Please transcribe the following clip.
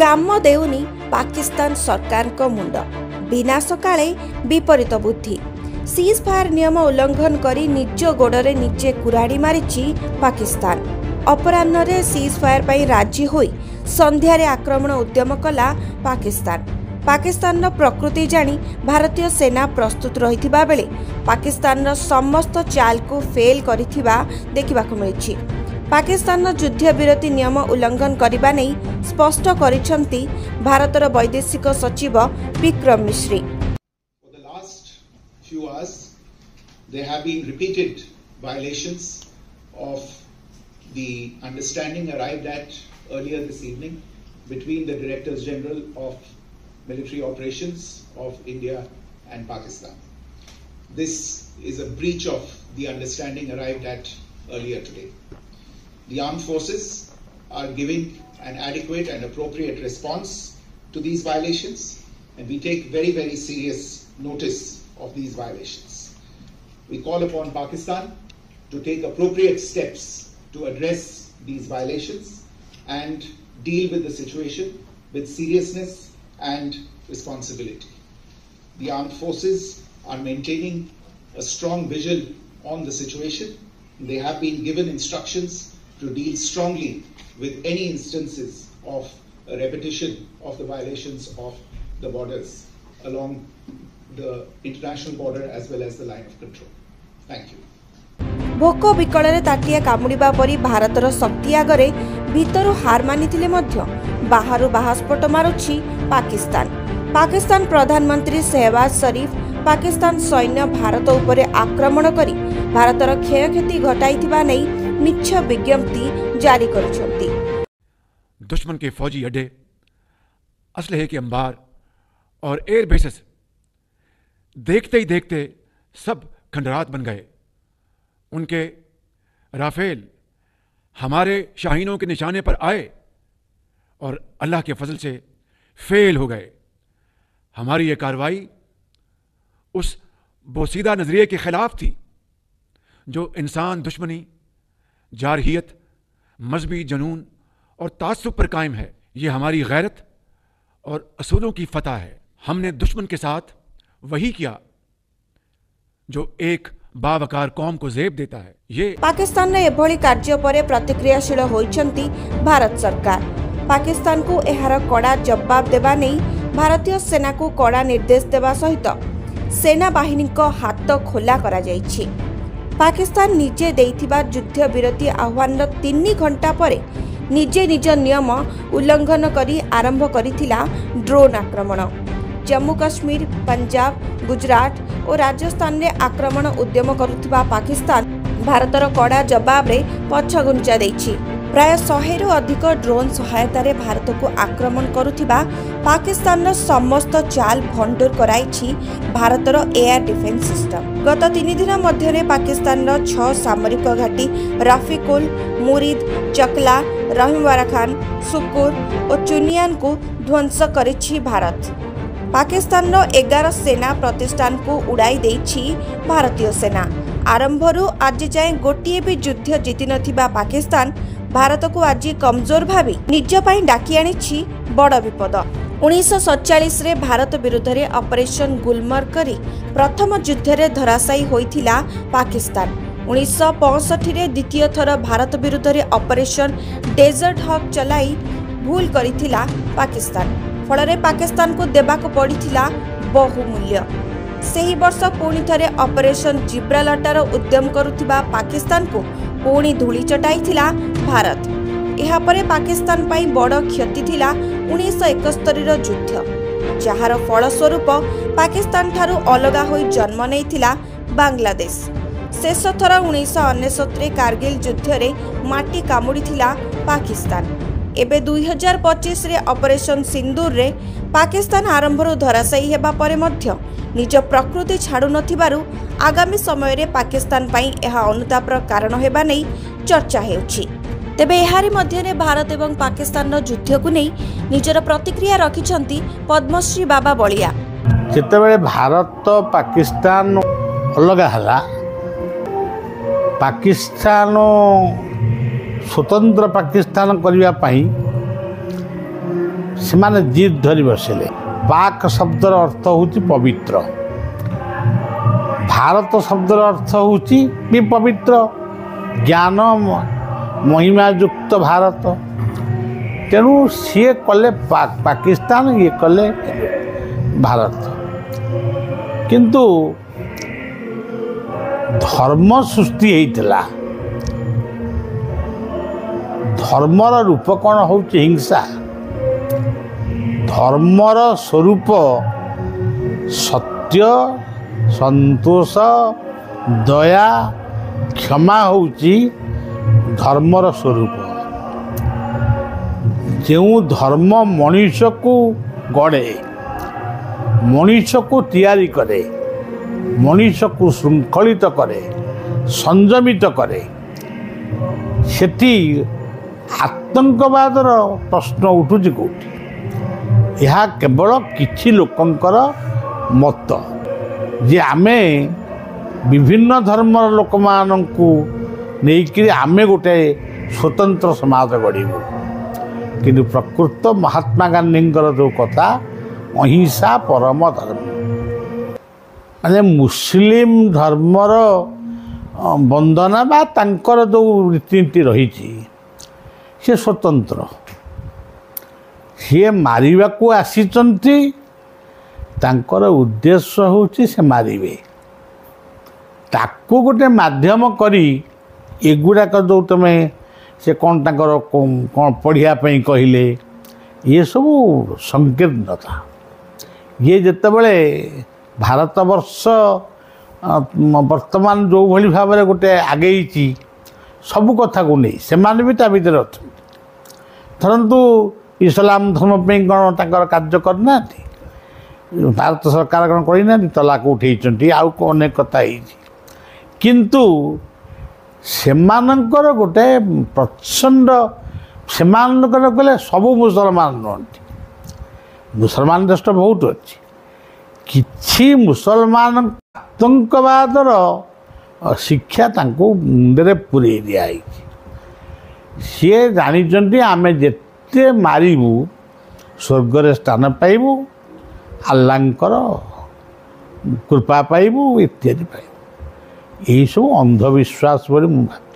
काम देउनी पाकिस्तान सरकार को मुंड विनाश काले विपरीत बुद्धि सीज फायर नियम उल्लंघन करी निज गोड़े निजे कुराड़ी मारिछि पाकिस्तान। अपराह्न सीज फायर पर राजी होई संध्यारे आक्रमण उद्यम कला पाकिस्तान प्रकृति जानी भारतीय सेना प्रस्तुत रहिथिबा बेले पाकिस्तान समस्त चाल को फेल करिथिबा देखिबाकु मिलिछि। पाकिस्तान युद्ध विरति नियम उल्लंघन करने नहीं स्पष्ट करिसेंती भारतर वैदेशिक सचिव विक्रम मिश्री। For the last few hours, there have been repeated violations of the understanding arrived at earlier this evening between the Directors General of Military Operations of India and Pakistan. This is a breach of the understanding arrived at earlier today. The armed forces are giving an adequate and appropriate response to these violations, and we take very, very serious notice of these violations. We call upon Pakistan to take appropriate steps to address these violations and deal with the situation with seriousness and responsibility. The armed forces are maintaining a strong vigil on the situation. They have been given instructions to deal strongly with any instances of a repetition of the violations of the borders along the international border as well as the line of control. Thank you. भोक विकल ताटिया कामुड़ा परी भारतर शक्ति आगरे भीतर हार मानिथिले मध्य Bahru बाहास्फोट मारुछि Pakistan प्रधानमंत्री शहबाज शरीफ पाकिस्तान सैन्य भारत उपरे आक्रमण करी भारतर क्षयक्षति घटाइथिबा नै मिछ विज्ञप्ति जारी करुछंती। दुश्मन के फौजी अड्डे, असलहे के अंबार और एयर बेसेस देखते ही देखते सब खंडरात बन गए। उनके राफेल हमारे शाहीनों के निशाने पर आए और अल्लाह के फजल से फेल हो गए। हमारी ये कार्रवाई उस बोसीदा नजरिए के खिलाफ थी जो इंसान दुश्मनी, जारहियत, मजहबी जनून और तासुब पर कायम है। ये हमारी गैरत और असूलों की फतह है। हमने दुश्मन के साथ वही किया जो एक बावकार कौम को जेब देता है। ये पाकिस्तान ने एभली कार्य पर प्रतिक्रियाशील होइछंती भारत सरकार। पाकिस्तान को एहार कड़ा जवाब देबा नै भारतीय सेना को कड़ा निर्देश देबा सहित सेना बाहिनी को हाथ खोला करा जाइछि। पाकिस्तान निजे देइथिबा युद्ध विरति आह्वान 3 घंटा पर निजे निज नियम उल्लंघन करी आरंभ करिथिला ड्रोन आक्रमण। जम्मू काश्मीर, पंजाब, गुजरात और राजस्थान में आक्रमण उद्यम करुथिबा पाकिस्तान भारतर कड़ा जवाब रे पछगुंचा देइछि। प्राय 100 रु अधिक ड्रोन सहायतारे भारत को आक्रमण करुथिबा पाकिस्तान समस्त चाल भंडूर कराइछि भारतर एयर डिफेंस सिस्टम। गत 3 दिन मध्य पाकिस्तान 6 सामरिक घाटी राफिकुल, मुरीद, चकला, रहीमवारा खान, सुकुर और चुनियान को ध्वंस करिछि भारत। पाकिस्तान 11 सेना प्रतिष्ठान को उड़ाई देइछि भारतीय सेना। आरंभरू आज जाए गोटे भी युद्ध जीति नथिबा पाकिस्तान भारत को आज कमजोर भावी निज पई डाकी आनिछि बड़ विपद। 1947 रे भारत विरुद्ध रे ऑपरेशन गुलमर्ग करी प्रथम युद्ध रे धराशायी होइथिला पाकिस्तान। 1965 रे द्वितीय थर भारत विरुद्ध रे ऑपरेशन डेजर्ट हॉक चलाई भूल करिथिला पाकिस्तान। फलरे पाकिस्तान को देबाक पड़िथिला बहुमूल्य। सेही वर्ष पुणी थरे ऑपरेशन जिब्राल्टार उद्यम करुथिबा पाकिस्तान को पुणी धूली चटाइथिला भारत। एहा परे पाकिस्तान पाई बड़ क्षति थिला 1971 रो युद्ध, जहार फलस्वरूप पाकिस्तान ठारू अलगा होई जन्म नेइथिला बांग्लादेश। शेष थर 1969 रे कारगिल युद्ध रे माटी कामुड़ीथिला पाकिस्तान। एबे 2025 रे ऑपरेशन सिंदूर रे पाकिस्तान आरंभरू धराशायी हेबा परे मध्य निज प्रकृति छाड़ू नथिबारु आगामी समय रे पाकिस्तान पई एहा अनुतापर कारण हेबा नै चर्चा हेउछि। तेबे एहारी मध्य रे भारत एवं पाकिस्तान युद्ध को नै निजर प्रतिक्रिया रखिछंती पद्मश्री बाबा बलिया। जेतेबेले भारत पाकिस्तान अलगा हला, पाकिस्तान स्वतंत्र पाकिस्तान करने ସେମାନେ ଜିଦ୍ ଧରି ବସିଲେ। ପାକ୍ ଶବ୍ଦର ଅର୍ଥ ହେଉଛି ପବିତ୍ର, ଭାରତ ଶବ୍ଦର ଅର୍ଥ ହେଉଛି ବି ପବିତ୍ର, ଜ୍ଞାନ ମହିମାଯୁକ୍ତ ଭାରତ। ତେଣୁ ସିଏ କଲେ ପାକିସ୍ତାନ, ଇଏ କଲେ ଭାରତ। କିନ୍ତୁ ଧର୍ମ ସୃଷ୍ଟି ହେଇଥିଲା, ଧର୍ମର ରୂପ କ'ଣ ହେଉଛି ହିଂସା। ଧର୍ମର ସ୍ୱରୂପ ସତ୍ୟ, ସନ୍ତୋଷ, ଦୟା, କ୍ଷମା ହେଉଛି ଧର୍ମର ସ୍ୱରୂପ। ଯେଉଁ ଧର୍ମ ମଣିଷକୁ ଗଢ଼େ, ମଣିଷକୁ ତିଆରି କରେ, ମଣିଷକୁ ଶୃଙ୍ଖଳିତ କରେ, ସଂଯମିତ କରେ, ସେଠି ଆତଙ୍କବାଦର ପ୍ରଶ୍ନ ଉଠୁଛି କେଉଁଠି? ଏହା କେବଳ କିଛି ଲୋକଙ୍କର ମତ ଯେ ଆମେ ବିଭିନ୍ନ ଧର୍ମର ଲୋକମାନଙ୍କୁ ନେଇକରି ଆମେ ଗୋଟେ ସ୍ୱତନ୍ତ୍ର ସମାଜ ଗଢ଼ିବୁ। କିନ୍ତୁ ପ୍ରକୃତ ମହାତ୍ମା ଗାନ୍ଧୀଙ୍କର ଯେଉଁ କଥା, ଅହିଂସା ପରମ ଧର୍ମ, ମାନେ ମୁସଲିମ ଧର୍ମର ବନ୍ଦନା ବା ତାଙ୍କର ଯେଉଁ ରୀତିନୀତି ରହିଛି ସେ ସ୍ୱତନ୍ତ୍ର। ସିଏ ମାରିବାକୁ ଆସିଛନ୍ତି, ତାଙ୍କର ଉଦ୍ଦେଶ୍ୟ ହେଉଛି ସେ ମାରିବେ। ତାକୁ ଗୋଟେ ମାଧ୍ୟମ କରି ଏଗୁଡ଼ାକ ଯେଉଁ ତୁମେ ସେ କ'ଣ ତାଙ୍କର କ'ଣ ପଢ଼ିବା ପାଇଁ କହିଲେ, ଏସବୁ ସଂକୀର୍ଣ୍ଣତା। ଇଏ ଯେତେବେଳେ ଭାରତବର୍ଷ ବର୍ତ୍ତମାନ ଯେଉଁଭଳି ଭାବରେ ଗୋଟେ ଆଗେଇଛି ସବୁ କଥାକୁ ନେଇ, ସେମାନେ ବି ତା ଭିତରେ ଅଛନ୍ତି। ଧରନ୍ତୁ ଇସଲାମ ଧର୍ମ ପାଇଁ କ'ଣ ତାଙ୍କର କାର୍ଯ୍ୟ କରିନାହାନ୍ତି? ଭାରତ ସରକାର କ'ଣ କରିନାହାନ୍ତି? ତଲାକ ଉଠେଇଛନ୍ତି, ଆଉ ଅନେକ କଥା ହେଇଛି। କିନ୍ତୁ ସେମାନଙ୍କର ଗୋଟେ ପ୍ରଚଣ୍ଡ, ସେମାନଙ୍କର କହିଲେ ସବୁ ମୁସଲମାନ ନୁହନ୍ତି, ମୁସଲମାନ ଦେଶ ବହୁତ ଅଛି। କିଛି ମୁସଲମାନ ଆତଙ୍କବାଦର ଶିକ୍ଷା ତାଙ୍କୁ ମୁଣ୍ଡରେ ପୂରେଇ ଦିଆହେଇଛି। ସିଏ ଜାଣିଛନ୍ତି ଆମେ ଯେତେ ମାରିବୁ ସ୍ୱର୍ଗରେ ସ୍ଥାନ ପାଇବୁ, ଆଲ୍ଲାଙ୍କର କୃପା ପାଇବୁ, ଇତ୍ୟାଦି ପାଇବୁ। ଏହିସବୁ ଅନ୍ଧବିଶ୍ୱାସ ବୋଲି ମୁଁ ଭାବେ।